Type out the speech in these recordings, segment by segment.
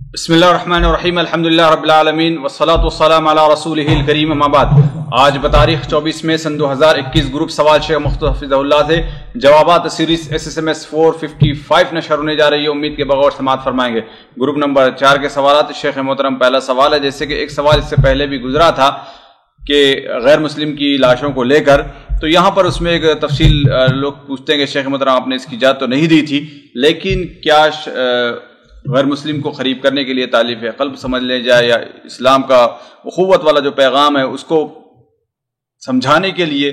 بسم اللہ الرحمن الرحیم الحمدللہ رب العالمین والصلاة والسلام علی رسولہ الکریم اما بعد۔ آج بتاریخ 24 مئی سن 2021 گروپ سوال شیخ مختار حفظہ اللہ سے جوابات سیریز SSMS 455 نشر ہونے جا رہی ہے۔ امید کے بغور سماعت فرمائیں گے۔ گروپ نمبر 4 کے سوالات شیخ محترم پہلا سوال ہے، جیسے کہ ایک سوال اس سے پہلے بھی گزرا تھا کہ غیر مسلم کی لاشوں کو لے کر، تو یہاں پر اس میں ایک تفصیل لوگ پوچھتے ہیں کہ شیخ محترم آپ نے اس کی اجازت تو نہیں دی تھی، لیکن کیا غیر مسلم کو قریب کرنے کے لیے تالیف قلب سمجھ لے جائے، یا اسلام کا اخوت والا جو پیغام ہے اس کو سمجھانے کے لیے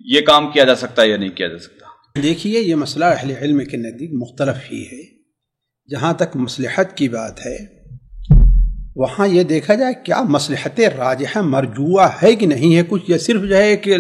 یہ کام کیا جا سکتا ہے یا نہیں کیا جا سکتا؟ دیکھیے، یہ مسئلہ اہل علم کے نزدیک مختلف ہی ہے۔ جہاں تک مصلحت کی بات ہے، وہاں یہ دیکھا جائے کیا مصلحت راجحہ مرجوہ ہے کہ نہیں ہے۔ کچھ یہ صرف جو ہے کہ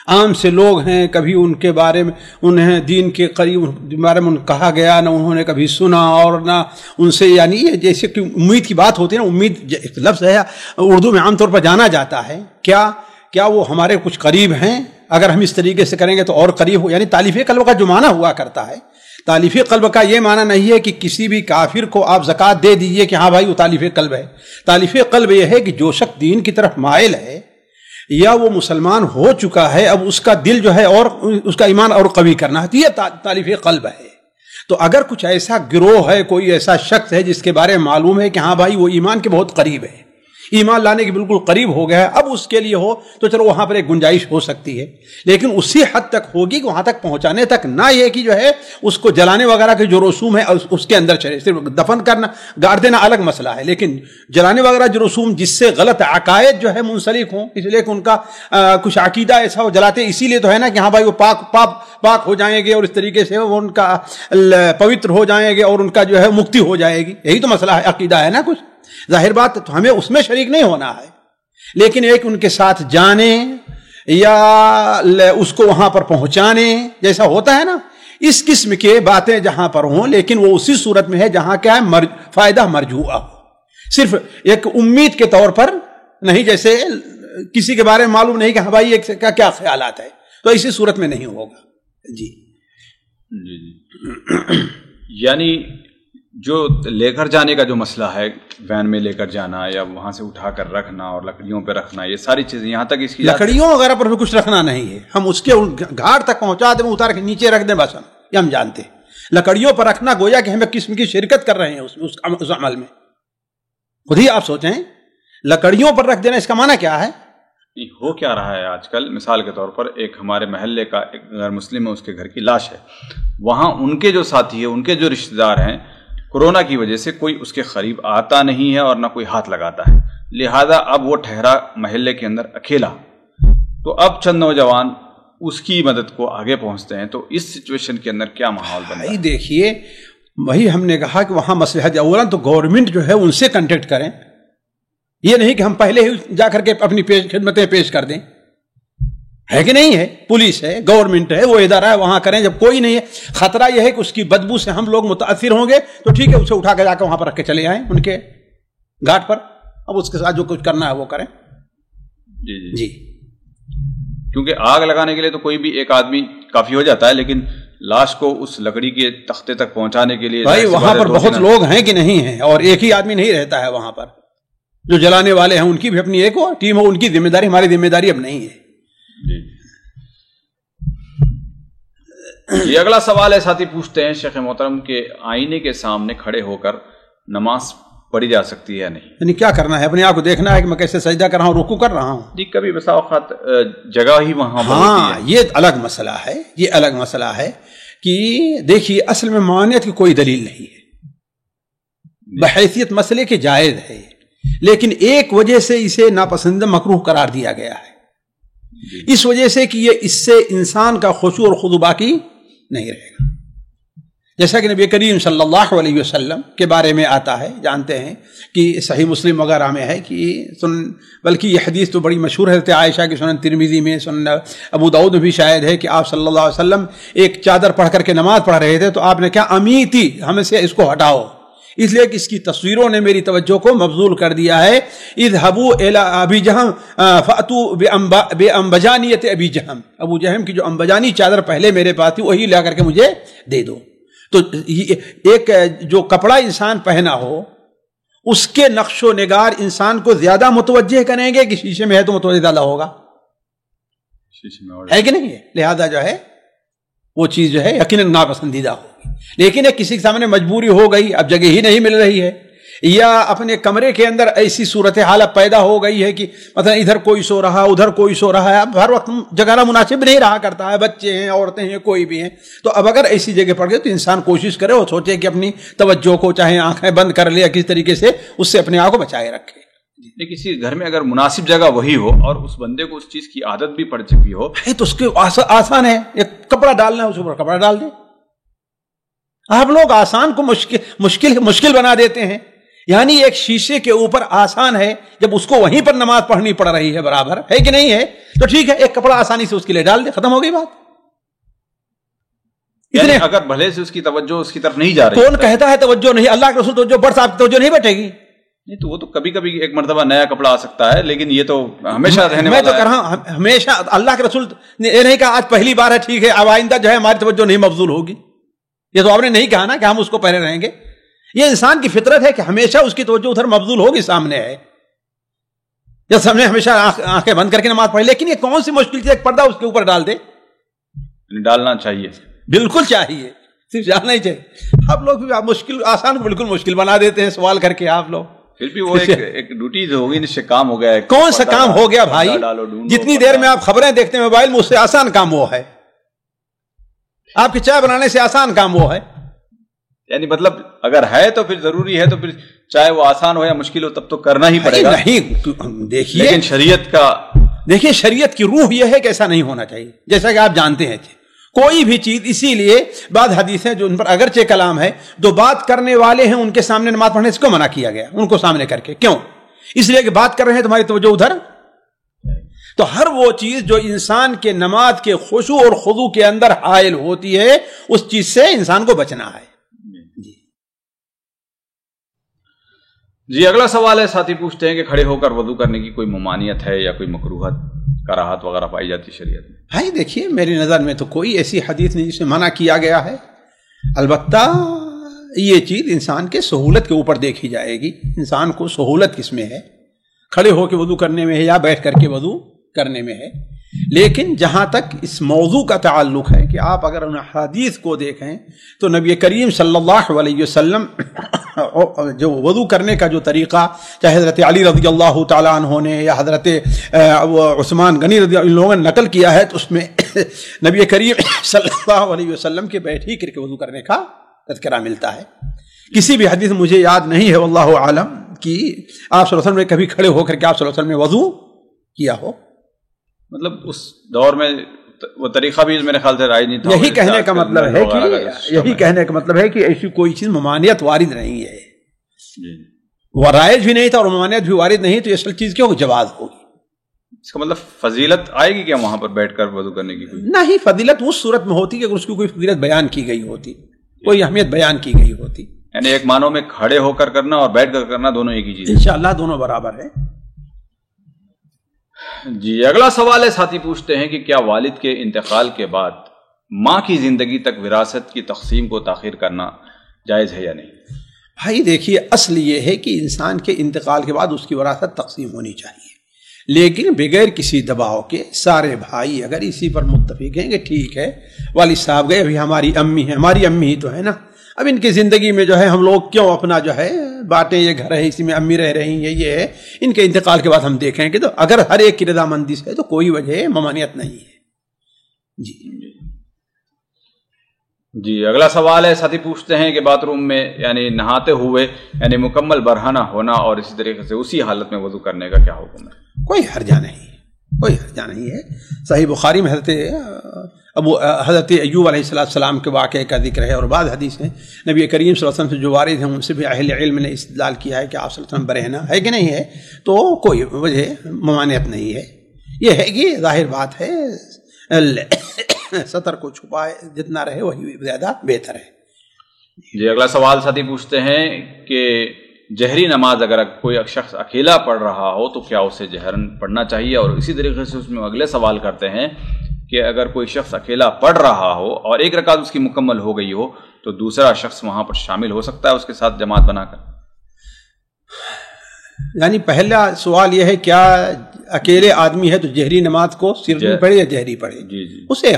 عام سے لوگ ہیں، کبھی ان کے بارے میں انہیں دین کے قریب بارے میں کہا گیا، نہ انہوں نے کبھی سنا اور نہ ان سے، یعنی یہ جیسے کہ امید کی بات ہوتی ہے نا، امید ایک لفظ ہے اردو میں عام طور پر جانا جاتا ہے، کیا وہ ہمارے کچھ قریب ہیں؟ اگر ہم اس طریقے سے کریں گے تو اور قریب ہو، یعنی تالیف قلب کا جو معنی ہوا کرتا ہے، تالیف قلب کا یہ معنی نہیں ہے کہ کسی بھی کافر کو آپ زکوٰۃ دے دیجئے کہ ہاں بھائی وہ تالیف قلب ہے۔ تالیف قلب یہ ہے کہ جو شخص دین کی طرف مائل ہے یا وہ مسلمان ہو چکا ہے، اب اس کا دل جو ہے اور اس کا ایمان اور قوی کرنا ہے، تو یہ تالیف قلب ہے۔ تو اگر کچھ ایسا گروہ ہے، کوئی ایسا شخص ہے جس کے بارے میں معلوم ہے کہ ہاں بھائی وہ ایمان کے بہت قریب ہے، ایمان لانے کے بالکل قریب ہو گیا ہے، اب اس کے لیے ہو تو چلو وہاں پر ایک گنجائش ہو سکتی ہے، لیکن اسی حد تک ہوگی کہ وہاں تک پہنچانے تک نہ، یہ کہ جو ہے اس کو جلانے وغیرہ کے جو رسوم ہے اس کے اندر چلے۔ صرف دفن کرنا، گاڑ دینا الگ مسئلہ ہے، لیکن جلانے وغیرہ جو رسوم جس سے غلط عقائد جو ہے منسلک ہوں، اس لیے کہ ان کا کچھ عقیدہ ایسا ہو جلاتے، اسی لیے تو ہے نا کہ ہاں بھائی وہ پاک ہو جائیں گے اور اس طریقے سے وہ ان کا پوتر ہو جائیں گے اور ان کا جو ہے مکتی ہو جائے گی، یہی تو مسئلہ ہے، عقیدہ ہے نا کچھ۔ ظاہر بات تو ہمیں اس میں شریک نہیں ہونا ہے، لیکن ایک ان کے ساتھ جانے یا اس کو وہاں پر پہنچانے جیسا ہوتا ہے نا، اس قسم کے باتیں جہاں پر ہوں، لیکن وہ اسی صورت میں ہے جہاں کیا ہے فائدہ مرجوع ہو، صرف ایک امید کے طور پر نہیں، جیسے کسی کے بارے میں معلوم نہیں کہ ہاں بھائی ایک کا کیا خیالات ہے، تو اسی صورت میں نہیں ہوگا۔ جی یعنی جو لے کر جانے کا جو مسئلہ ہے، وین میں لے کر جانا یا وہاں سے اٹھا کر رکھنا اور لکڑیوں پہ رکھنا، یہ ساری چیزیں یہاں تک اس کی لکڑیوں وغیرہ پر بھی کچھ رکھنا نہیں ہے، ہم اس کے گھاٹ تک پہنچا دیں، اتار کے نیچے رکھ دیں، بس ہم جانتے ہیں۔ لکڑیوں پر رکھنا گویا کہ ہم ایک قسم کی شرکت کر رہے ہیں اس عمل میں، خود ہی آپ سوچیں، لکڑیوں پر رکھ دینا اس کا معنی کیا ہے؟ ہو کیا رہا ہے آج کل، مثال کے طور پر ایک ہمارے محلے کا ایک غیر مسلم ہے، اس کے گھر کی لاش ہے، وہاں ان کے جو ساتھی ہیں، ان کے جو رشتہ دار ہیں، کورونا کی وجہ سے کوئی اس کے قریب آتا نہیں ہے اور نہ کوئی ہاتھ لگاتا ہے، لہذا اب وہ ٹھہرا محلے کے اندر اکیلا، تو اب چند نوجوان اس کی مدد کو آگے پہنچتے ہیں، تو اس سچویشن کے اندر کیا ماحول بن رہا ہے؟ دیکھیے، وہی ہم نے کہا کہ وہاں مصلحت اولا تو گورنمنٹ جو ہے ان سے کنٹیکٹ کریں، یہ نہیں کہ ہم پہلے ہی جا کر کے اپنی خدمتیں پیش کر دیں، ہے کہ نہیں ہے؟ پولیس ہے، گورنمنٹ ہے، وہ ادارہ ہے، وہاں کریں۔ جب کوئی نہیں ہے، خطرہ یہ ہے کہ اس کی بدبو سے ہم لوگ متاثر ہوں گے، تو ٹھیک ہے، اسے اٹھا کے جا کے وہاں پر رکھ کے چلے آئیں ان کے گھاٹ پر، اب اس کے ساتھ جو کچھ کرنا ہے وہ کریں۔ جی کیونکہ آگ لگانے کے لیے تو کوئی بھی ایک آدمی کافی ہو جاتا ہے، لیکن لاش کو اس لکڑی کے تختے تک پہنچانے کے لیے بھائی وہاں پر بہت لوگ ہیں کہ نہیں ہیں، اور ایک ہی آدمی نہیں رہتا ہے وہاں پر، جو جلانے والے ہیں ان کی بھی اپنی ایک ٹیم ہو، ان کی ذمہ داری، ہماری ذمہ داری اب نہیں ہے۔ یہ اگلا سوال ہے، ساتھی پوچھتے ہیں شیخ محترم کہ آئینے کے سامنے کھڑے ہو کر نماز پڑھی جا سکتی ہے یا نہیں؟ یعنی کیا کرنا ہے؟ اپنے آپ کو دیکھنا ہے کہ میں کیسے سجدہ کر رہا ہوں، رکوع کر رہا ہوں؟ جی کبھی بسا اوقات جگہ ہی وہاں پر ہاں، یہ الگ مسئلہ ہے، یہ الگ مسئلہ ہے کہ دیکھیے اصل میں مانعت کی کوئی دلیل نہیں ہے، بحیثیت مسئلے کے جائز ہے، لیکن ایک وجہ سے اسے ناپسندیدہ مکروہ قرار دیا گیا ہے، اس وجہ سے کہ یہ اس سے انسان کا خشوع اور خضوع باقی نہیں رہے گا، جیسا کہ نبی کریم صلی اللہ علیہ وسلم کے بارے میں آتا ہے، جانتے ہیں کہ صحیح مسلم وغیرہ میں ہے کہ بلکہ یہ حدیث تو بڑی مشہور ہے، عائشہ کی سنن ترمذی میں، سنن ابو داؤد میں بھی شاید ہے کہ آپ صلی اللہ علیہ وسلم ایک چادر پڑھ کر کے نماز پڑھ رہے تھے، تو آپ نے کیا امیتی، ہمیں سے اس کو ہٹاؤ، اس لیے کہ اس کی تصویروں نے میری توجہ کو مبذول کر دیا ہے۔ اذهبوا الى ابی جہم فاتوا بانبجانیت ابی جہم، ابو جہم کی جو انبجانی چادر پہلے میرے پاس تھی وہی لا کر کے مجھے دے دو۔ تو ایک جو کپڑا انسان پہنا ہو اس کے نقش و نگار انسان کو زیادہ متوجہ کریں گے کہ شیشے میں ہے تو متوجہ زیادہ ہوگا، ہے کہ نہیں ہے؟ لہذا جو ہے وہ چیز جو ہے یقیناً ناپسندیدہ ہوگی. لیکن ایک کسی کے سامنے مجبوری ہو گئی، اب جگہ ہی نہیں مل رہی ہے، یا اپنے کمرے کے اندر ایسی صورتحال پیدا ہو گئی ہے کہ مثلا ادھر کوئی سو رہا ادھر کوئی سو رہا ہے، اب ہر وقت جگہ مناسب نہیں رہا کرتا ہے، بچے ہیں، عورتیں ہیں، کوئی بھی ہیں، تو اب اگر ایسی جگہ پڑ گئے تو انسان کوشش کرے اور سوچے کہ اپنی توجہ کو چاہے آنکھیں بند کر لے یا کس طریقے سے اس سے اپنے آپ کو بچائے رکھے. کسی گھر میں اگر مناسب جگہ وہی ہو اور اس بندے کو اس چیز کی عادت بھی پڑ چکی ہو تو اس کے آسان ہے، ایک کپڑا ڈالنا ہے، اس اوپر کپڑا ڈال دیں. آپ لوگ آسان کو مشکل بنا دیتے ہیں. یعنی ایک شیشے کے اوپر آسان ہے، جب اس کو وہیں پر نماز پڑھنی پڑ رہی ہے برابر، ہے کہ نہیں ہے؟ تو ٹھیک ہے، ایک کپڑا آسانی سے اس کے لیے ڈال دے، ختم ہو گئی بات. یعنی اگر بھلے سے اس کی توجہ اس کی طرف نہیں جا رہی، کون کہتا ہے توجہ نہیں؟ اللہ کے رسول توجہ بڑھ، صاحب کی توجہ نہیں بیٹھے گی. نہیں تو وہ تو کبھی کبھی ایک مرتبہ نیا کپڑا آ سکتا ہے، لیکن یہ تو ہمیشہ رہنے والا ہے. میں تو کہہ رہا ہوں ہمیشہ. اللہ کے رسول نے یہ نہیں کہا آج پہلی بار ہے ٹھیک ہے، اب آئندہ جو ہے ہماری توجہ نہیں مبذول ہوگی. یہ تو آپ نے نہیں کہا نا کہ ہم اس کو پہلے رہیں گے. یہ انسان کی فطرت ہے کہ ہمیشہ اس کی توجہ ادھر مبذول ہوگی، سامنے ہے، یا سامنے ہمیشہ آنکھیں بند کر کے نماز پڑھے. لیکن یہ کون سی مشکل چیز، ایک پردہ اس کے اوپر ڈال دے. ڈالنا چاہیے، بالکل چاہیے، صرف ڈالنا ہی چاہیے. آپ لوگ بھی مشکل آسان کو بالکل مشکل بنا دیتے ہیں سوال کر کے. آپ لوگ پھر بھی وہ ایک ڈیوٹی جو ہوگی اس سے کام ہو گیا ہے. کون سا کام ہو گیا بھائی؟ جتنی دیر میں آپ خبریں دیکھتے ہیں موبائل میں، اس سے آسان کام وہ ہے. آپ کی چائے بنانے سے آسان کام وہ ہے. یعنی مطلب اگر ہے تو پھر ضروری ہے، تو پھر چاہے وہ آسان ہو یا مشکل ہو تب تو کرنا ہی پڑے گا. نہیں دیکھیے، لیکن شریعت کی روح یہ ہے کہ ایسا نہیں ہونا چاہیے. جیسا کہ آپ جانتے ہیں کوئی بھی چیز، اسی لیے بعض حدیثیں جو ان پر اگرچہ کلام ہے، جو بات کرنے والے ہیں ان کے سامنے نماز پڑھنے سے کیوں منع کیا گیا؟ ان کو سامنے کر کے کیوں؟ اس لیے کہ بات کر رہے ہیں تمہاری توجہ ادھر. تو ہر وہ چیز جو انسان کے نماز کے خشوع اور خضوع کے اندر حائل ہوتی ہے، اس چیز سے انسان کو بچنا ہے. جی اگلا سوال ہے، ساتھی پوچھتے ہیں کہ کھڑے ہو کر وضو کرنے کی کوئی ممانعت ہے یا کوئی مکروہت کراہت وغیرہ پائی جاتی شریعت میں؟ بھائی دیکھیے، میری نظر میں تو کوئی ایسی حدیث نہیں جس میں منع کیا گیا ہے. البتہ یہ چیز انسان کے سہولت کے اوپر دیکھی جائے گی. انسان کو سہولت کس میں ہے، کھڑے ہو کے وضو کرنے میں ہے یا بیٹھ کر کے وضو کرنے میں ہے. لیکن جہاں تک اس موضوع کا تعلق ہے کہ آپ اگر ان حدیث کو دیکھیں تو نبی کریم صلی اللہ علیہ وسلم جو وضو کرنے کا جو طریقہ، چاہے حضرت علی رضی اللہ تعالیٰ عنہ نے یا حضرت عثمان غنی رضی اللہ عنہ نے نقل کیا ہے، تو اس میں نبی کریم صلی اللہ علیہ وسلم کے بیٹھ ہی کر کے وضو کرنے کا تذکرہ ملتا ہے. کسی بھی حدیث مجھے یاد نہیں ہے واللہ عالم کہ آپ صلی اللہ علیہ وسلم نے کبھی کھڑے ہو کر کے آپ صلی اللہ علیہ وسلم نے وضو کیا ہو. مطلب اس دور میں وہ طریقہ بھی میرے خیال سے رائج نہیں تھا. یہی کہنے کا مطلب ہے کہ ایسی کوئی چیز ممانعت وارد نہیں ہے. وہ رائج بھی نہیں تھا اور ممانعت بھی وارد نہیں، تو اصل چیز کیوں جواز ہوگی؟ اس کا مطلب فضیلت آئے گی کیا وہاں پر بیٹھ کر وضو کرنے کی؟ کوئی نہیں، فضیلت اس صورت میں ہوتی کہ اگر اس کی کوئی فضیلت بیان کی گئی ہوتی، کوئی اہمیت بیان کی گئی ہوتی. یعنی ایک معنوں میں کھڑے ہو کر کرنا اور بیٹھ کر کرنا دونوں ایک ہی چیز ہے. انشاءاللہ دونوں برابر ہے. جی اگلا سوال ہے، ساتھی پوچھتے ہیں کہ کیا والد کے انتقال کے بعد ماں کی زندگی تک وراثت کی تقسیم کو تاخیر کرنا جائز ہے یا نہیں؟ بھائی دیکھیے، اصل یہ ہے کہ انسان کے انتقال کے بعد اس کی وراثت تقسیم ہونی چاہیے، لیکن بغیر کسی دباؤ کے. سارے بھائی اگر اسی پر متفق ہیں کہ ٹھیک ہے والد صاحب گئے، ابھی ہماری امی ہیں، ہماری امی ہی تو ہے نا، اب ان کی زندگی میں جو ہے ہم لوگ کیوں اپنا جو ہے باتیں، یہ گھر ہے اسی میں امی رہ رہی ہیں، یہ ہے، ان کے انتقال کے بعد ہم دیکھیں کہ تو اگر ہر ایک کی رضامندی سے ہے تو کوئی وجہ ممانعت نہیں ہے. جی اگلا سوال ہے، ساتھی پوچھتے ہیں کہ باتھ روم میں یعنی نہاتے ہوئے یعنی مکمل برہنہ ہونا اور اسی طریقے سے اسی حالت میں وضو کرنے کا کیا حکم ہے؟ کوئی حرجہ نہیں ہے. صحیح بخاری میں حضرت ایوب علیہ السلام کے واقعے کا ذکر ہے، اور بعض حدیث ہیں نبی کریم صلی اللہ علیہ وسلم سے جو وارد ہیں ان سے بھی اہل علم نے استدلال کیا ہے کہ آپ صلی اللہ علیہ وسلم برہنہ ہے کہ نہیں ہے، تو کوئی وجہ ممانعت نہیں ہے. یہ ہے کہ ظاہر بات ہے سطر کو چھپائے جتنا رہے وہی زیادہ بہتر ہے. جی اگلا سوال ساتھی پوچھتے ہیں کہ جہری نماز اگر کوئی شخص اکیلا پڑھ رہا ہو تو کیا اسے جہرن پڑھنا چاہیے؟ اور اسی طریقے سے اس میں اگلے سوال کرتے ہیں کہ اگر کوئی شخص اکیلا پڑھ رہا ہو اور ایک رکعت اس کی مکمل ہو گئی ہو تو دوسرا شخص وہاں پر شامل ہو سکتا ہے اس کے ساتھ جماعت بنا کر؟ یعنی پہلا سوال یہ ہے کیا اکیلے آدمی ہے تو جہری نماز کو سرن پڑھے یا جہری پڑھے؟ جی اسے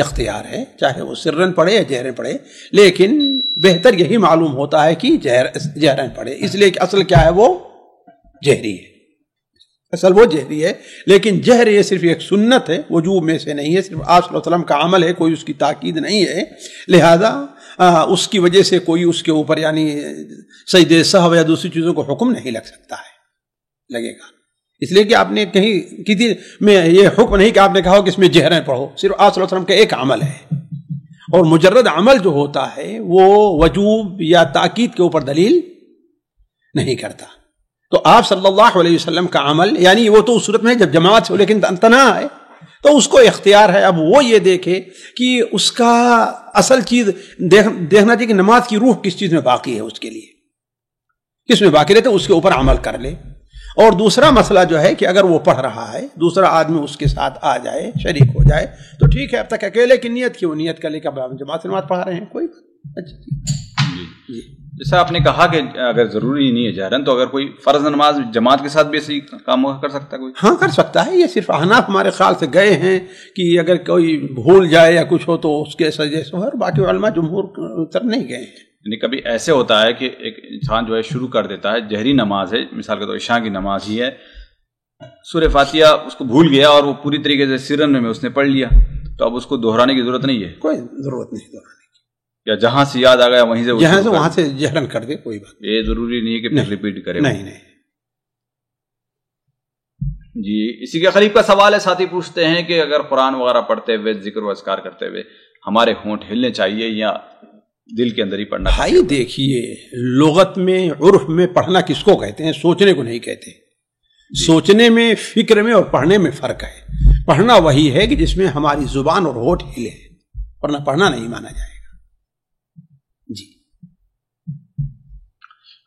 اختیار ہے چاہے وہ سرن پڑھے یا جہرن پڑھے، لیکن بہتر یہی معلوم ہوتا ہے کہ جہرن پڑھے، اس لیے کہ اصل کیا ہے وہ جہری ہے، اصل وہ جہری ہے، لیکن جہر یہ صرف ایک سنت ہے، وجوب میں سے نہیں ہے، صرف آپ صلی اللہ علیہ وسلم کا عمل ہے، کوئی اس کی تاکید نہیں ہے، لہذا اس کی وجہ سے کوئی اس کے اوپر یعنی سجدہ سہو یا دوسری چیزوں کو حکم نہیں لگ سکتا ہے، لگے گا، اس لیے کہ آپ نے کہیں کسی میں یہ حکم نہیں کہ آپ نے کہا کہ اس میں جہریں پڑھو، صرف آپ صلی اللہ علیہ وسلم کا ایک عمل ہے، اور مجرد عمل جو ہوتا ہے وہ وجوب یا تاکید کے اوپر دلیل نہیں کرتا، تو آپ صلی اللہ علیہ وسلم کا عمل یعنی وہ تو اس صورت میں جب جماعت سے ہو لیکن تنہا ہے تو اس کو اختیار ہے، اب وہ یہ دیکھے کہ اس کا اصل چیز دیکھنا چاہیے کہ نماز کی روح کس چیز میں باقی ہے، اس کے لیے کس میں باقی رہتے اس کے اوپر عمل کر لے، اور دوسرا مسئلہ جو ہے کہ اگر وہ پڑھ رہا ہے دوسرا آدمی اس کے ساتھ آ جائے شریک ہو جائے تو ٹھیک ہے، اب تک اکیلے کی نیت کی وہ نیت کر لے کہ جماعت سے نماز پڑھا رہے ہیں، کوئی جی جیسا آپ نے کہا کہ اگر ضروری نہیں ہے جہرن، تو اگر کوئی فرض نماز جماعت کے ساتھ بھی ایسی کام کر سکتا ہے کوئی؟ ہاں کر سکتا ہے، یہ صرف احناف ہمارے خیال سے گئے ہیں کہ اگر کوئی بھول جائے یا کچھ ہو تو اس کے سجدے سے، اور باقی علماء جمہور تر نہیں گئے ہیں۔ یعنی کبھی ایسے ہوتا ہے کہ ایک انسان جو ہے شروع کر دیتا ہے، جہری نماز ہے، مثال کے طور عشاء کی نماز ہی ہے، سورہ فاتحہ اس کو بھول گیا اور وہ پوری طریقے سے سرن میں اس نے پڑھ لیا، تو اب اس کو دہرانے کی ضرورت نہیں ہے؟ کوئی ضرورت نہیں دہرانے کی، یا جہاں سے یاد آ گیا وہیں سے وہاں سے جہرن کر دے، کوئی بات، یہ ضروری نہیں ہے کہ پھر ریپیٹ کرے۔ نہیں جی اسی کے قریب کا سوال ہے، ساتھی پوچھتے ہیں کہ اگر قرآن وغیرہ پڑھتے ہوئے ذکر و اذکار کرتے ہوئے ہمارے ہونٹ ہلنے چاہیے یا دل کے اندر ہی پڑھنا چاہیے؟ بھائی دیکھیے، لغت میں عرف میں پڑھنا کس کو کہتے ہیں؟ سوچنے کو نہیں کہتے، سوچنے میں فکر میں اور پڑھنے میں فرق ہے، پڑھنا وہی ہے کہ جس میں ہماری زبان اور ہونٹ ہلے، ورنہ پڑھنا نہیں مانا جائے گا۔ جی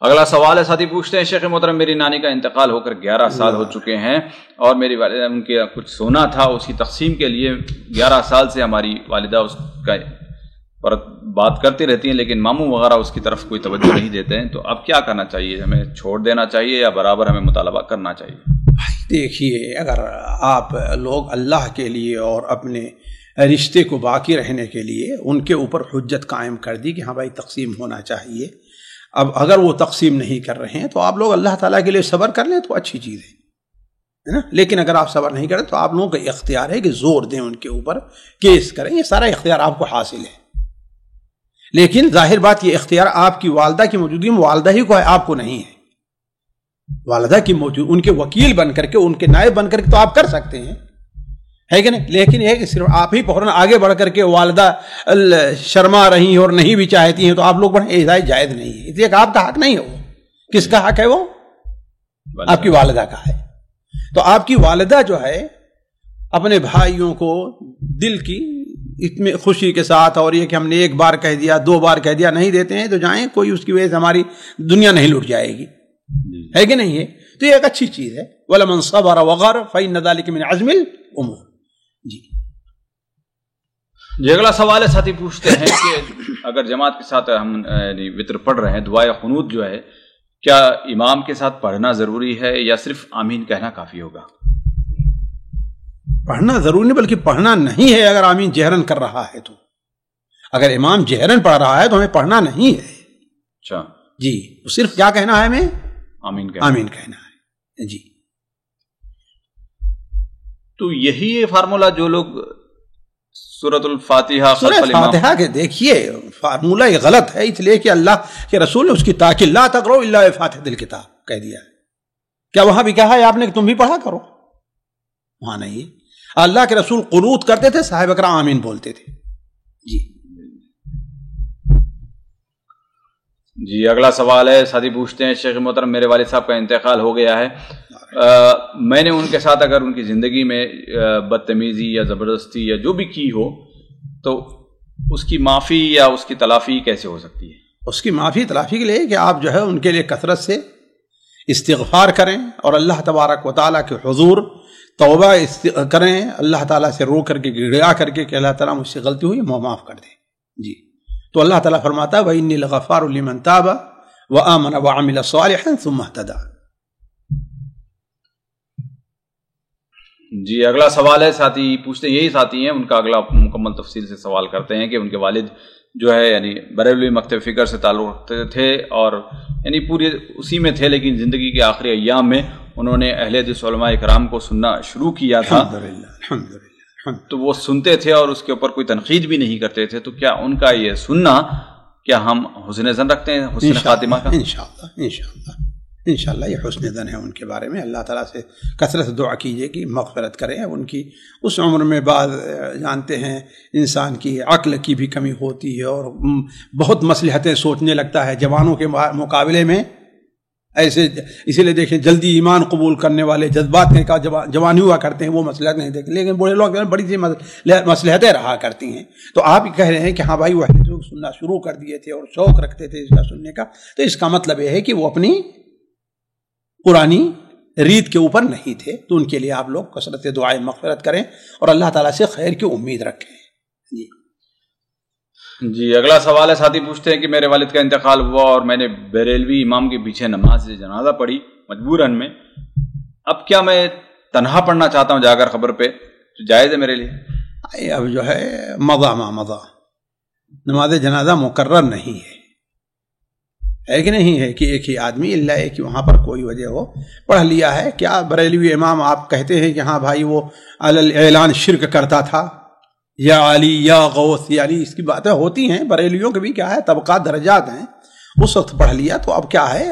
اگلا سوال ہے، ساتھی پوچھتے ہیں شیخ محترم میری نانی کا انتقال ہو کر 11 سال ہو چکے ہیں اور میری والدہ ان کے کچھ سونا تھا، اس کی تقسیم کے لیے 11 سال سے ہماری والدہ اس کا پر بات کرتی رہتی ہیں، لیکن ماموں وغیرہ اس کی طرف کوئی توجہ نہیں دیتے ہیں، تو اب کیا کرنا چاہیے؟ ہمیں چھوڑ دینا چاہیے یا برابر ہمیں مطالبہ کرنا چاہیے؟ دیکھیے، اگر آپ لوگ اللہ کے لیے اور اپنے رشتے کو باقی رہنے کے لیے ان کے اوپر حجت قائم کر دی کہ ہاں بھائی تقسیم ہونا چاہیے، اب اگر وہ تقسیم نہیں کر رہے ہیں تو آپ لوگ اللہ تعالیٰ کے لیے صبر کر لیں تو اچھی چیز ہے نا، لیکن اگر آپ صبر نہیں کریں تو آپ لوگوں کا اختیار ہے کہ زور دیں ان کے اوپر، کیس کریں، یہ سارا اختیار آپ کو حاصل ہے، لیکن ظاہر بات یہ اختیار آپ کی والدہ کی موجودگی میں والدہ ہی کو ہے، آپ کو نہیں ہے، والدہ کی موجود ان کے وکیل بن کر کے ان کے نائب بن کر کے تو آپ کر سکتے ہیں، ہے کہ نہیں، لیکن یہ کہ صرف آپ ہی فوراً آگے بڑھ کر کے والدہ شرما رہی ہیں اور نہیں بھی چاہتی ہیں تو آپ لوگ بڑھیں، ہدایت جائز نہیں ہے، اس لیے کہ آپ کا حق نہیں ہے، وہ کس کا حق ہے؟ وہ آپ کی والدہ کا ہے، تو آپ کی والدہ جو ہے اپنے بھائیوں کو دل کی اتنی خوشی کے ساتھ، اور یہ کہ ہم نے ایک بار کہہ دیا 2 بار کہہ دیا نہیں دیتے ہیں تو جائیں، کوئی اس کی وجہ سے ہماری دنیا نہیں لٹ جائے گی، ہے کہ نہیں ہے، تو یہ ایک اچھی چیز ہے، وَلَمَنْ صَبَرَ وَغَفَرَ فَإِنَّ ذَلِكَ مِنْ عَزْمِ الْأُمُورِ۔ جی اگلا سوال ہے، ساتھی پوچھتے ہیں کہ اگر جماعت کے ساتھ ہم وطر پڑھ رہے ہیں، دعائے قنوت جو ہے کیا امام کے ساتھ پڑھنا ضروری ہے یا صرف آمین کہنا کافی ہوگا؟ پڑھنا ضروری نہیں بلکہ پڑھنا نہیں ہے، اگر آمین جہرن کر رہا ہے تو، اگر امام جہرن پڑھ رہا ہے تو ہمیں پڑھنا نہیں ہے۔ اچھا جی، صرف کیا کہنا ہے؟ ہمیں آمین کہنا ہے۔ جی تو یہی فارمولا جو لوگ سورۃ الفاتحہ کے دیکھیے فارمولہ یہ غلط ہے، اس لیے کہ اللہ کے رسول نے اس کی تاکید لا تقرؤ الا بفاتحۃ الکتاب کہہ دیا ہے، کیا وہاں بھی کہا ہے آپ نے کہ تم بھی پڑھا کرو؟ وہاں نہیں، اللہ کے رسول قنوت کرتے تھے، صحابہ کرام آمین بولتے تھے۔ جی اگلا سوال ہے، ساتھی پوچھتے ہیں شیخ محترم میرے والد صاحب کا انتقال ہو گیا ہے، میں نے ان کے ساتھ اگر ان کی زندگی میں بدتمیزی یا زبردستی یا جو بھی کی ہو تو اس کی معافی یا اس کی تلافی کیسے ہو سکتی ہے؟ اس کی معافی تلافی کے لیے کہ آپ جو ہے ان کے لیے کثرت سے استغفار کریں اور اللہ تبارک و تعالیٰ کے حضور توبہ کریں، اللہ تعالیٰ سے رو کر کے گڑا کر کے کہ اللہ تعالیٰ مجھ سے غلطی ہوئی، معاف کر دیں۔ جی تو اللہ تعالیٰ فرماتا ہے وَإِنِّي لَغَفَّارٌ لِمَن تَابَ وآمن وعمل صالحا ثم اهتدى. جی اگلا سوال ہے، ساتھی پوچھتے ہیں، یہی ساتھی ہیں، ان کا اگلا مکمل تفصیل سے سوال کرتے ہیں کہ ان کے والد جو ہے یعنی بریلوی مکتب فکر سے تعلق رکھتے تھے اور یعنی پورے اسی میں تھے، لیکن زندگی کے آخری ایام میں انہوں نے اہل حدیث علماء اکرام کو سننا شروع کیا تھا. الحمدللہ. تو وہ سنتے تھے اور اس کے اوپر کوئی تنقید بھی نہیں کرتے تھے. تو کیا ان کا یہ سننا، کیا ہم حسن ظن رکھتے ہیں حسن خاتمہ کا؟ انشاءاللہ یہ حسن ظن ہے ان کے بارے میں. اللہ تعالیٰ سے کثرت دعا کیجیے کہ مغفرت کریں. ان کی اس عمر میں بعض جانتے ہیں انسان کی عقل کی بھی کمی ہوتی ہے اور بہت مصلحتیں سوچنے لگتا ہے جوانوں کے مقابلے میں. ایسے اسی لیے دیکھیں جلدی ایمان قبول کرنے والے جذبات کا جوانی ہوا کرتے ہیں، وہ مصلحت نہیں دیکھتے، لیکن بڑے لوگ بڑی سی مصلحتیں رہا کرتی ہیں. تو آپ کہہ رہے ہیں کہ ہاں بھائی وہ سننا شروع کر دیے تھے اور شوق رکھتے تھے اس کا سننے کا، تو اس کا مطلب یہ ہے کہ وہ اپنی پرانی ریت کے اوپر نہیں تھے. تو ان کے لیے آپ لوگ کثرت دعائیں مغفرت کریں اور اللہ تعالیٰ سے خیر کی امید رکھیں. جی اگلا سوال ہے، ساتھی پوچھتے ہیں کہ میرے والد کا انتقال ہوا اور میں نے بریلوی امام کے پیچھے نماز جنازہ پڑھی مجبوراً میں. اب کیا میں تنہا پڑھنا چاہتا ہوں جا کر قبر پہ، تو جائز ہے میرے لیے؟ اب جو ہے مضا نماز جنازہ مقرر نہیں ہے کہ نہیں ہے کہ ایک ہی آدمی اللہ ہے کہ وہاں پر کوئی وجہ ہو پڑھ لیا ہے. کیا بریلوی امام آپ کہتے ہیں کہ ہاں بھائی وہ اعلان شرک کرتا تھا یا علی یا غوث، یعنی اس کی باتیں ہوتی ہیں. بریلیوں کے بھی کیا ہے طبقات درجات ہیں. اس وقت پڑھ لیا تو اب کیا ہے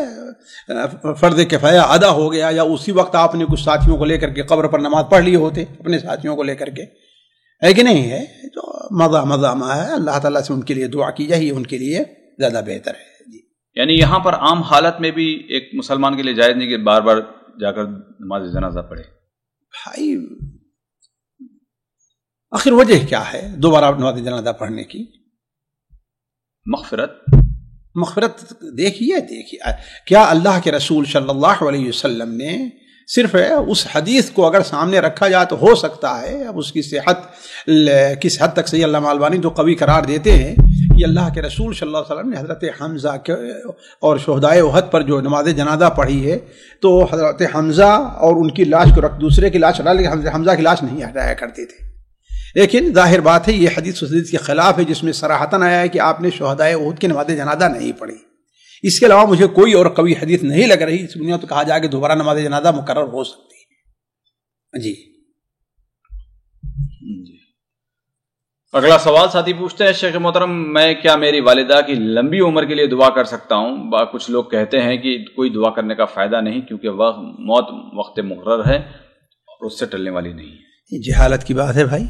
فرض کفایہ ادا ہو گیا، یا اسی وقت آپ نے کچھ ساتھیوں کو لے کر کے قبر پر نماز پڑھ لیے ہوتے اپنے ساتھیوں کو لے کر کے، ہے کہ نہیں ہے. تو مضا ہے. اللہ تعالیٰ سے ان کے لیے دعا کی جائے، ان کے لیے زیادہ بہتر ہے. یعنی یہاں پر عام حالت میں بھی ایک مسلمان کے لیے جائز نہیں کہ بار بار جا کر نماز جنازہ پڑھے؟ بھائی آخر وجہ کیا ہے دوبارہ نماز جنازہ پڑھنے کی؟ مغفرت دیکھیے کیا اللہ کے رسول صلی اللہ علیہ وسلم نے صرف اس حدیث کو اگر سامنے رکھا جائے تو ہو سکتا ہے، اب اس کی صحت کس حد تک صحیح علامہ البانی تو قوی قرار دیتے ہیں کہ اللہ کے رسول صلی اللہ علیہ وسلم نے حضرت حمزہ اور شہدائے احد پر جو نماز جنازہ پڑھی ہے تو حضرت حمزہ اور ان کی لاش کو دوسرے کی لاش حمزہ کی لاش نہیں ہٹایا کرتے تھے. لیکن ظاہر بات ہے یہ حدیث اس حدیث کے خلاف ہے جس میں صراحتاً آیا ہے کہ آپ نے شہدائے احد کی نماز جنازہ نہیں پڑھی. اس کے علاوہ مجھے کوئی اور قوی حدیث نہیں لگ رہی اس بنیاد تو کہا جائے کہ دوبارہ نماز جنازہ مقرر ہو سکتی ہے. جی اگلا سوال ساتھی پوچھتے ہیں، شیخ محترم میں کیا میری والدہ کی لمبی عمر کے لیے دعا کر سکتا ہوں؟ کچھ لوگ کہتے ہیں کہ کوئی دعا کرنے کا فائدہ نہیں کیونکہ موت وقت مقرر ہے اور اس سے ٹلنے والی نہیں ہے. جہالت کی بات ہے بھائی.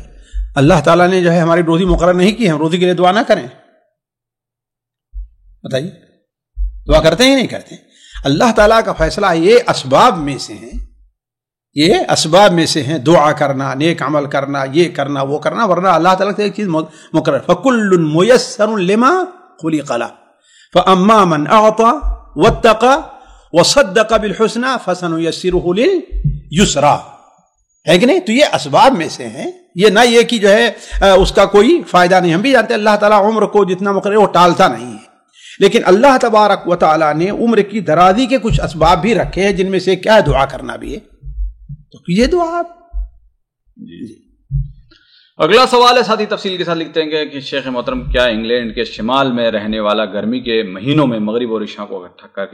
اللہ تعالیٰ نے جو ہے ہماری روزی مقرر نہیں کی، ہم روزی کے لیے دعا نہ کریں؟ بتائیے دعا کرتے ہیں نہیں کرتے؟ اللہ تعالیٰ کا فیصلہ یہ اسباب میں سے ہیں، دعا کرنا، نیک عمل کرنا، یہ کرنا وہ کرنا، ورنہ اللہ تعالیٰ سے ایک چیز مقرر فَكُلٌّ مُيَسَّرٌ لِمَا خُلِقَ لَهُ فَأَمَّا مَنْ أَعْطَى وَاتَّقَى وَصَدَّقَ بِالْحُسْنَى فَسَنُيَسِّرُهُ لِلْيُسْرَى. ہے کہ نہیں؟ تو یہ اسباب میں سے ہیں، یہ نہ یہ کہ جو ہے اس کا کوئی فائدہ نہیں. ہم بھی جانتے ہیں اللہ تعالیٰ عمر کو جتنا مقرر وہ ٹالتا نہیں ہے، لیکن اللہ تبارک و تعالیٰ نے عمر کی درازی کے کچھ اسباب بھی رکھے ہیں جن میں سے کیا دعا کرنا بھی ہے. تو یہ دعا آپ جی. اگلا سوال ہے، ساتھی تفصیل کے ساتھ لکھتے ہیں کہ شیخ محترم کیا انگلینڈ کے شمال میں رہنے والا گرمی کے مہینوں میں مغرب اور عشاء کو اکٹھا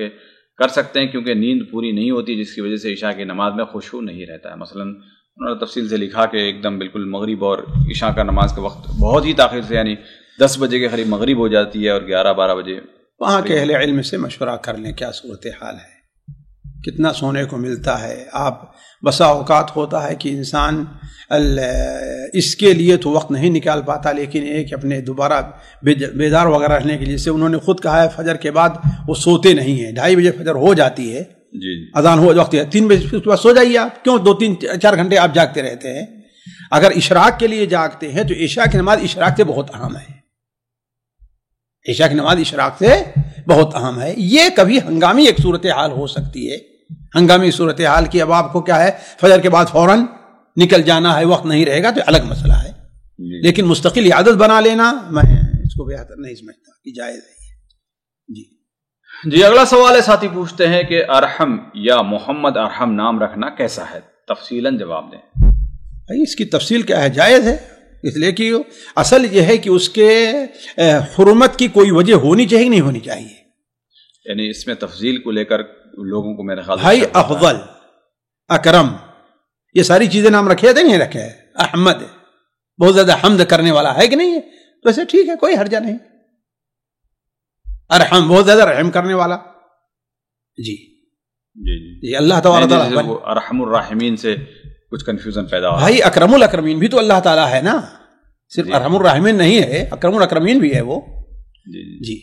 کر سکتے ہیں کیونکہ نیند پوری نہیں ہوتی جس کی وجہ سے عشاء کی نماز میں خشوع نہیں رہتا ہے؟ مثلا انہوں نے تفصیل سے لکھا کہ ایک دم بالکل مغرب اور عشاء کا نماز کا وقت بہت ہی تاخیر سے، یعنی 10 بجے کے قریب مغرب ہو جاتی ہے اور 11-12 بجے. وہاں کے اہل علم سے مشورہ کر لیں کیا صورتحال ہے، کتنا سونے کو ملتا ہے. آپ بسا اوقات ہوتا ہے کہ انسان اس کے لیے تو وقت نہیں نکال پاتا، لیکن ایک اپنے دوبارہ بیدار وغیرہ رہنے کے لیے، جیسے انہوں نے خود کہا ہے فجر کے بعد وہ سوتے نہیں ہیں. 2:30 بجے فجر ہو جاتی ہے، جی اذان ہو وقت ہے 3 بجے اس کے بعد سو جائیے. آپ کیوں 2-3-4 گھنٹے آپ جاگتے رہتے ہیں؟ اگر اشراق کے لیے جاگتے ہیں تو عشاء کی نماز اشراق سے بہت اہم ہے. عشاء کی نماز اشراق سے بہت اہم ہے. یہ کبھی ہنگامی ایک صورتحال ہو سکتی ہے، ہنگامی صورتحال کی. اب آپ کو کیا ہے فجر کے بعد فوراً نکل جانا ہے، وقت نہیں رہے گا تو الگ مسئلہ ہے. لیکن مستقل عادت بنا لینا میں اس کو بہتر نہیں سمجھتا کہ جائز ہے. جی جی اگلا سوال ہے، ساتھی پوچھتے ہیں کہ ارحم یا محمد ارحم نام رکھنا کیسا ہے؟ تفصیلاً جواب دیں۔ بھائی اس کی تفصیل کیا ہے؟ جائز ہے، اس لیے کہ اصل یہ ہے کہ اس کے حرمت کی کوئی وجہ ہونی چاہیے نہیں ہونی چاہیے، یعنی اس میں تفصیل کو لے کر لوگوں کو میرے خیال بھائی افضل، اکرم، یہ ساری چیزیں نام رکھے تھے نہیں رکھے ہے، احمد بہت زیادہ حمد کرنے والا ہے کہ نہیں ہے، تو ایسے ٹھیک ہے، کوئی حرجہ نہیں، ارحم بہت زیادہ رحم کرنے والا، جی جی یہ اللہ تعالیٰ ارحم الراحمین سے کچھ کنفیوژن پیدا ہوا۔ بھائی اکرم الاکرمین بھی تو اللہ تعالیٰ ہے نا، صرف ارحم الراحمین نہیں ہے، اکرم الاکرمین بھی ہے وہ، جی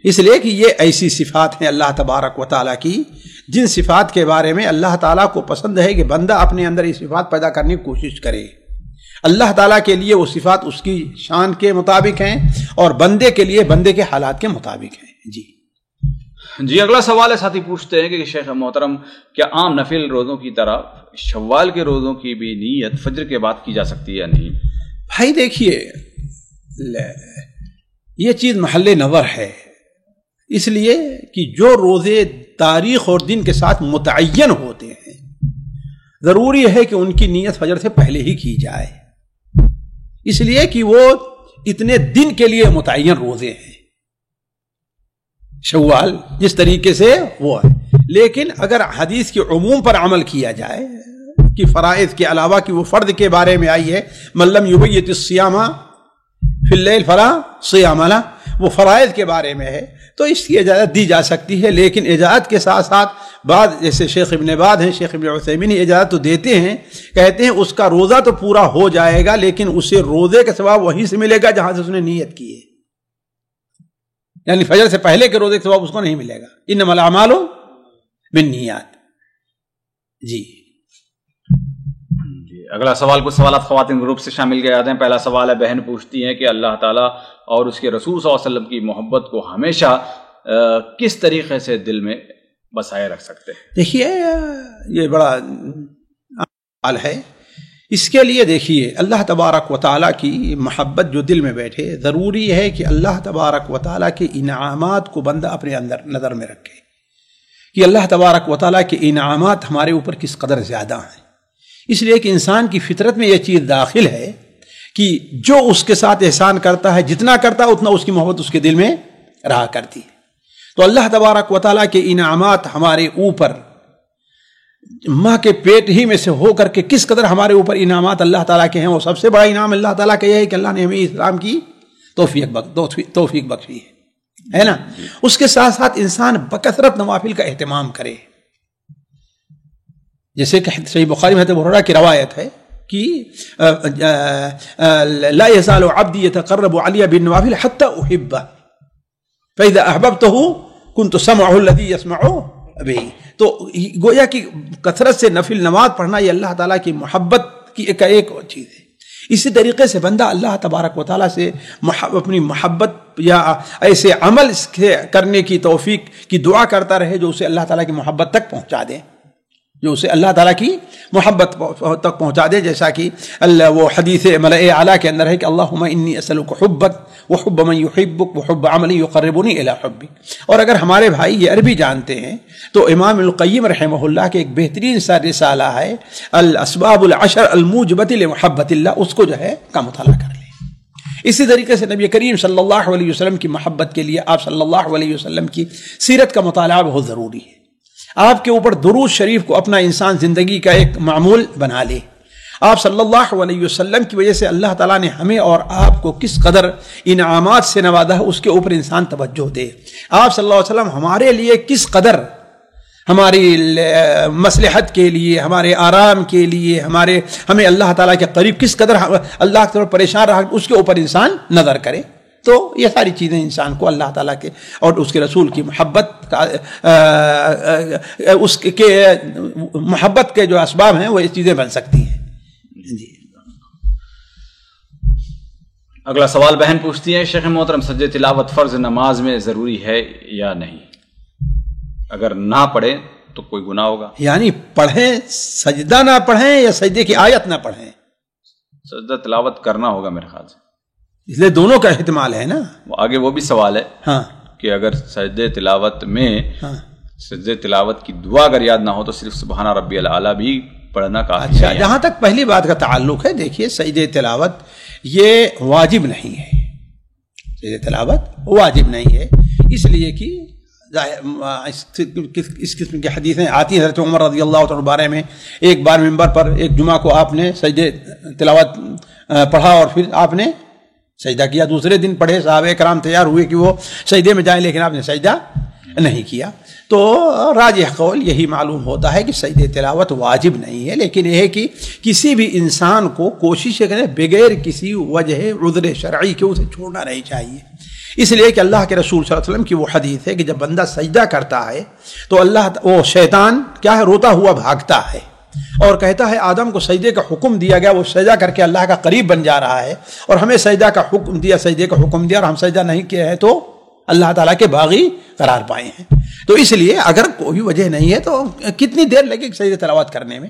اس لیے کہ یہ ایسی صفات ہیں اللہ تبارک و تعالیٰ کی جن صفات کے بارے میں اللہ تعالیٰ کو پسند ہے کہ بندہ اپنے اندر یہ صفات پیدا کرنے کی کوشش کرے۔ اللہ تعالیٰ کے لیے وہ صفات اس کی شان کے مطابق ہیں اور بندے کے لیے بندے کے حالات کے مطابق ہیں۔ جی اگلا سوال ہے، ساتھی پوچھتے ہیں کہ شیخ محترم کیا عام نفل روزوں کی طرح شوال کے روزوں کی بھی نیت فجر کے بعد کی جا سکتی ہے یا نہیں؟ بھائی دیکھیے یہ چیز محل نظر ہے، اس لیے کہ جو روزے تاریخ اور دن کے ساتھ متعین ہوتے ہیں ضروری ہے کہ ان کی نیت فجر سے پہلے ہی کی جائے، اس لیے کہ وہ اتنے دن کے لیے متعین روزے ہیں، شوال جس طریقے سے وہ ہے۔ لیکن اگر حدیث کے عموم پر عمل کیا جائے کہ فرائض کے علاوہ کہ وہ فرد کے بارے میں آئی ہے، من لم یبیت الصیام فی اللیل فلا صیام لہ، وہ فرائض کے بارے میں ہے تو اس کی اجازت دی جا سکتی ہے، لیکن اجازت کے ساتھ ساتھ بعض جیسے شیخ ابن باز ہیں، شیخ ابن عثیمین اجازت تو دیتے ہیں، کہتے ہیں اس کا روزہ تو پورا ہو جائے گا لیکن اسے روزے کا ثواب وہیں سے ملے گا جہاں سے اس نے نیت کی ہے، یعنی فجر سے پہلے کے روزے کا ثواب اس کو نہیں ملے گا، انما الاعمال بالنیات۔ جی اگلا سوال، کچھ سوالات خواتین گروپ سے شامل کیے جاتے ہیں۔ پہلا سوال ہے، بہن پوچھتی ہیں کہ اللہ تعالیٰ اور اس کے رسول صلی اللہ علیہ وسلم کی محبت کو ہمیشہ کس طریقے سے دل میں بسائے رکھ سکتے ہیں؟ دیکھیے یہ بڑا سوال ہے، اس کے لیے دیکھیے اللہ تبارک و تعالیٰ کی محبت جو دل میں بیٹھے، ضروری ہے کہ اللہ تبارک و تعالیٰ کے انعامات کو بندہ اپنے اندر نظر میں رکھے کہ اللہ تبارک و تعالیٰ کے انعامات ہمارے اوپر کس قدر زیادہ ہیں، اس لیے کہ انسان کی فطرت میں یہ چیز داخل ہے کہ جو اس کے ساتھ احسان کرتا ہے جتنا کرتا ہے اتنا اس کی محبت اس کے دل میں رہا کرتی ہے۔ تو اللہ تبارک و تعالیٰ کے انعامات ہمارے اوپر ماں کے پیٹ ہی میں سے ہو کر کے کس قدر ہمارے اوپر انعامات اللہ تعالیٰ کے ہیں، وہ سب سے بڑا انعام اللہ تعالیٰ کا یہ ہے کہ اللہ نے ہمیں اسلام کی توفیق بخشی ہے نا۔ اس کے ساتھ ساتھ انسان بکثرت نوافل کا اہتمام کرے، جیسے کہ صحیح بخاری میں حضرت ابو ہریرہ کی روایت ہے کہ لا يزال عبدي يتقرب علي بالنوافل حتى احبه فاذا احببته كنت سمعه الذي يسمع به۔ تو گویا کہ کثرت سے نفل نماز پڑھنا یہ اللہ تعالیٰ کی محبت کی ایک چیز ہے۔ اسی طریقے سے بندہ اللہ تبارک و تعالیٰ سے اپنی محبت یا ایسے عمل کرنے کی توفیق کی دعا کرتا رہے جو اسے اللہ تعالیٰ کی محبت تک پہنچا دے، جو اسے اللہ تعالیٰ کی محبت تک پہنچا دے، جیسا کہ وہ حدیث ملأ اعلیٰ کے اندر ہے کہ اللہم انی اسألک حبک وحب من یحبک وحب عمل یقربنی الی حبک۔ اور اگر ہمارے بھائی یہ عربی جانتے ہیں تو امام القیم رحمہ اللہ کے ایک بہترین سا رسالہ ہے الاسباب العشر الموجبۃ لمحبۃ اللہ، اس کو جو ہے کا مطالعہ کر لیں۔ اسی طریقے سے نبی کریم صلی اللہ علیہ وسلم کی محبت کے لیے آپ صلی اللہ علیہ وسلم کی سیرت کا مطالعہ بہت ضروری ہے۔ آپ کے اوپر درود شریف کو اپنا انسان زندگی کا ایک معمول بنا لے۔ آپ صلی اللہ علیہ وسلم کی وجہ سے اللہ تعالیٰ نے ہمیں اور آپ کو کس قدر انعامات سے نوازا ہے اس کے اوپر انسان توجہ دے۔ آپ صلی اللہ علیہ وسلم ہمارے لیے کس قدر ہماری مصلحت کے لیے، ہمارے آرام کے لیے، ہمیں اللہ تعالیٰ کے قریب کس قدر اللہ کی طرف پریشان رہا، اس کے اوپر انسان نظر کرے۔ تو یہ ساری چیزیں انسان کو اللہ تعالیٰ کے اور اس کے رسول کی محبت اس کے محبت کے جو اسباب ہیں وہ یہ چیزیں بن سکتی ہیں۔ جی اگلا سوال بہن پوچھتی ہیں، شیخ محترم سجدہ تلاوت فرض نماز میں ضروری ہے یا نہیں؟ اگر نہ پڑھیں تو کوئی گناہ ہوگا؟ یعنی پڑھیں، سجدہ نہ پڑھیں یا سجدے کی آیت نہ پڑھیں؟ سجدہ تلاوت کرنا ہوگا میرے خیال سے، اس لیے دونوں کا احتمال ہے نا۔ آگے وہ بھی سوال ہے ہاں کہ اگر سجدے تلاوت میں سجدے تلاوت کی دعا اگر یاد نہ ہو تو صرف سبحان ربی الاعلیٰ بھی پڑھنا کافی ہے. اچھا، جہاں تک پہلی بات کا تعلق ہے، دیکھیے سجدے تلاوت یہ واجب نہیں ہے، سجدے تلاوت واجب نہیں ہے، اس لیے کہ اس قسم کی حدیثیں آتی ہیں. حضرت عمر رضی اللہ عنہ بارے میں ایک بار منبر پر ایک جمعہ کو آپ نے سجدے تلاوت پڑھا اور پھر آپ نے سجدہ کیا، دوسرے دن پڑھے، صحابہ کرام تیار ہوئے کہ وہ سجدے میں جائیں، لیکن آپ نے سجدہ نہیں کیا. تو راجح قول یہی معلوم ہوتا ہے کہ سجدے تلاوت واجب نہیں ہے، لیکن یہ ہے کہ کسی بھی انسان کو کوشش کرے بغیر کسی وجہ عذر شرعی کے اسے چھوڑنا نہیں چاہیے. اس لیے کہ اللہ کے رسول صلی اللہ علیہ وسلم کی وہ حدیث ہے کہ جب بندہ سجدہ کرتا ہے تو وہ شیطان کیا ہے، روتا ہوا بھاگتا ہے اور کہتا ہے آدم کو سجدے کا حکم دیا گیا، وہ سجدہ کر کے اللہ کا قریب بن جا رہا ہے، اور ہمیں سجدہ کا حکم دیا، سجدے کا حکم دیا اور ہم سجدہ نہیں کیا ہے تو اللہ تعالیٰ کے باغی قرار پائے ہیں. تو اس لیے اگر کوئی وجہ نہیں ہے تو کتنی دیر لگے سجدے تلاوت کرنے میں،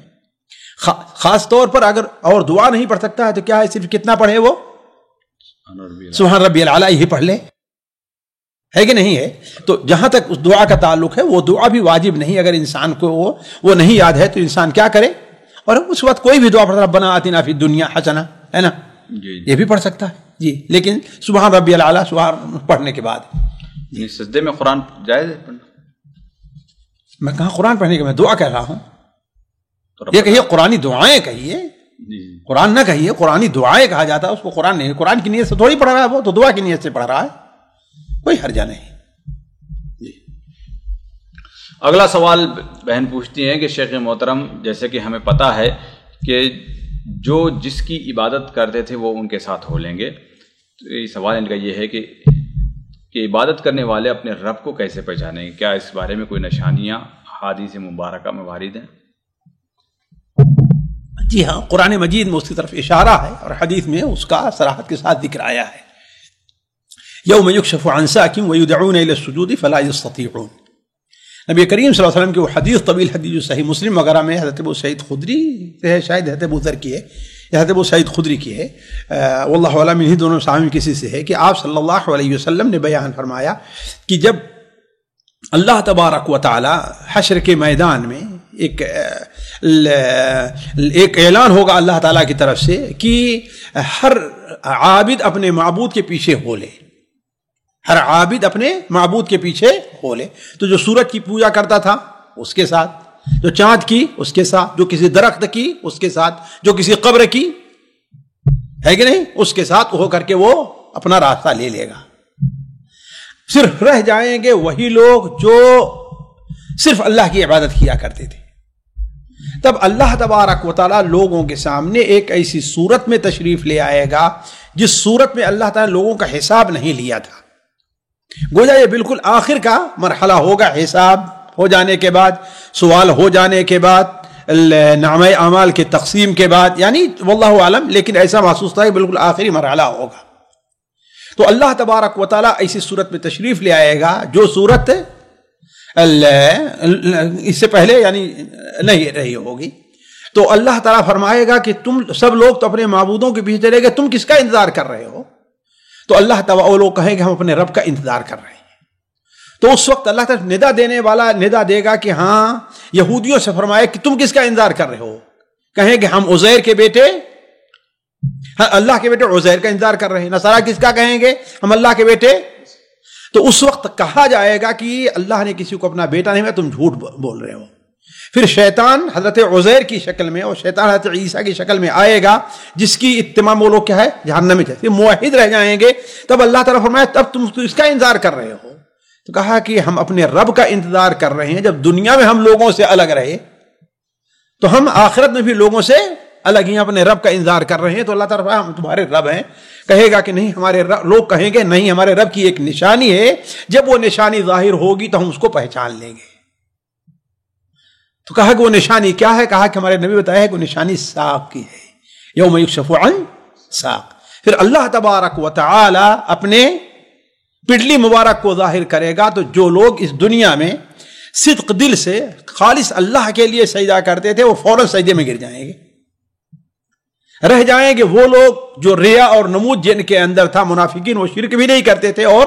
خاص طور پر اگر اور دعا نہیں پڑھ سکتا ہے تو کیا ہے، صرف کتنا پڑھے وہ سبحان ربی الاعلیٰ ہی پڑھ لے، ہے کہ نہیں ہے. تو جہاں تک اس دعا کا تعلق ہے وہ دعا بھی واجب نہیں، اگر انسان کو وہ نہیں یاد ہے تو انسان کیا کرے، اور اس وقت کوئی بھی دعا پڑھتا ربنا آتنا فی الدنیا حسنہ ہے نا، یہ بھی پڑھ سکتا ہے جی، لیکن سبحان ربی الاعلیٰ سبحان پڑھنے کے بعد. سجدے میں قرآن جائز ہے پڑھنا؟ میں کہاں قرآن پڑھنے کے، میں دعا کہہ رہا ہوں. یہ کہیے قرآنی دعائیں کہیے، قرآن نہ کہیے، قرآنی دعائیں کہا جاتا ہے، اس کو قرآن نہیں، قرآن کی نیت سے تھوڑی پڑھ رہا ہے، وہ تو دعا کی نیت سے پڑھ رہا ہے، کوئی حرجہ نہیں. جی اگلا سوال بہن پوچھتی ہیں کہ شیخ محترم جیسے کہ ہمیں پتہ ہے کہ جو جس کی عبادت کرتے تھے وہ ان کے ساتھ ہو لیں گے، تو یہ سوال ان کا یہ ہے کہ عبادت کرنے والے اپنے رب کو کیسے پہچانیں گے؟ کیا اس بارے میں کوئی نشانیاں حدیث مبارکہ میں وارد ہیں؟ جی ہاں، قرآن مجید میں اس کی طرف اشارہ ہے اور حدیث میں اس کا صراحت کے ساتھ ذکر آیا ہے. یوم یکشف عن ساک ویدعون الی السجود فلا یستطیعون. نبی کریم صلی اللہ علیہ وسلم کی وہ حدیث، طویل حدیث جو صحیح مسلم وغیرہ میں حضرت ابو سعید خدری ہے، شاید حضرت ابو ذر کی ہے یا حضرت ابو سعید خدری کی ہے، واللہ اعلم، انہی دونوں صحابی میں کسی سے ہے، کہ آپ صلی اللہ علیہ وسلم نے بیان فرمایا کہ جب اللہ تبارک و تعالی حشر کے میدان میں ایک اعلان ہوگا اللہ تعالیٰ کی طرف سے کہ ہر عابد اپنے معبود کے پیچھے ہو لے، ہر عابد اپنے معبود کے پیچھے ہو لے. تو جو سورج کی پوجا کرتا تھا اس کے ساتھ، جو چاند کی اس کے ساتھ، جو کسی درخت کی اس کے ساتھ، جو کسی قبر کی ہے کہ نہیں اس کے ساتھ ہو کر کے وہ اپنا راستہ لے لے گا. صرف رہ جائیں گے وہی لوگ جو صرف اللہ کی عبادت کیا کرتے تھے. تب اللہ تبارک و تعالیٰ لوگوں کے سامنے ایک ایسی صورت میں تشریف لے آئے گا جس صورت میں اللہ تعالیٰ لوگوں کا حساب نہیں لیا تھا. گویا یہ بالکل آخر کا مرحلہ ہوگا، حساب ہو جانے کے بعد، سوال ہو جانے کے بعد، نامہ اعمال کے تقسیم کے بعد، یعنی واللہ عالم، لیکن ایسا محسوس تھا کہ بالکل آخری مرحلہ ہوگا. تو اللہ تبارک و تعالیٰ ایسی صورت میں تشریف لے آئے گا جو صورت اس سے پہلے یعنی نہیں رہی ہوگی. تو اللہ تعالیٰ فرمائے گا کہ تم سب لوگ تو اپنے معبودوں کے پیچھے چلے گئے، تم کس کا انتظار کر رہے ہو؟ تو اللہ تعالیٰ وہ لوگ کہیں گے ہم اپنے رب کا انتظار کر رہے ہیں. تو اس وقت اللہ تعالیٰ ندا دینے والا ندا دے گا کہ ہاں، یہودیوں سے فرمائے کہ تم کس کا انتظار کر رہے ہو؟ کہیں گے ہم عزیر کے بیٹے، اللہ کے بیٹے عزیر کا انتظار کر رہے ہیں. نصارہ کس کا کہیں گے؟ ہم اللہ کے بیٹے. تو اس وقت کہا جائے گا کہ اللہ نے کسی کو اپنا بیٹا نہیں، تم جھوٹ بول رہے ہو. پھر شیطان حضرت عزیر کی شکل میں اور شیطان حضرت عیسیٰ کی شکل میں آئے گا، جس کی اتمام وہ لوگ کیا ہے جہنم میں جائے، موحد رہ جائیں گے. تب اللہ تعالیٰ فرمایا تب تم اس کا انتظار کر رہے ہو. تو کہا کہ ہم اپنے رب کا انتظار کر رہے ہیں. جب دنیا میں ہم لوگوں سے الگ رہے تو ہم آخرت میں بھی لوگوں سے الگ ہی اپنے رب کا انتظار کر رہے ہیں. تو اللہ تعالیٰ ہم تمہارے رب ہیں. کہے گا کہ نہیں ہمارے رب، لوگ کہیں گے نہیں ہمارے رب کی ایک نشانی ہے، جب وہ نشانی ظاہر ہوگی تو ہم اس کو پہچان لیں گے. تو کہا کہ وہ نشانی کیا ہے؟ کہا کہ ہمارے نبی بتایا ہے کہ وہ نشانی ساق کی ہے، یوم یکشف عن ساق. پھر اللہ تبارک و تعالی اپنے پڈلی مبارک کو ظاہر کرے گا. تو جو لوگ اس دنیا میں صدق دل سے خالص اللہ کے لیے سجدہ کرتے تھے وہ فوراً سجدے میں گر جائیں گے. رہ جائیں گے وہ لوگ جو ریا اور نمود جن کے اندر تھا، منافقین، وہ شرک بھی نہیں کرتے تھے اور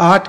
8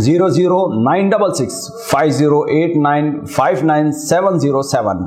00966 5089 59707।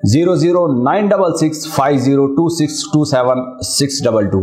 00966502627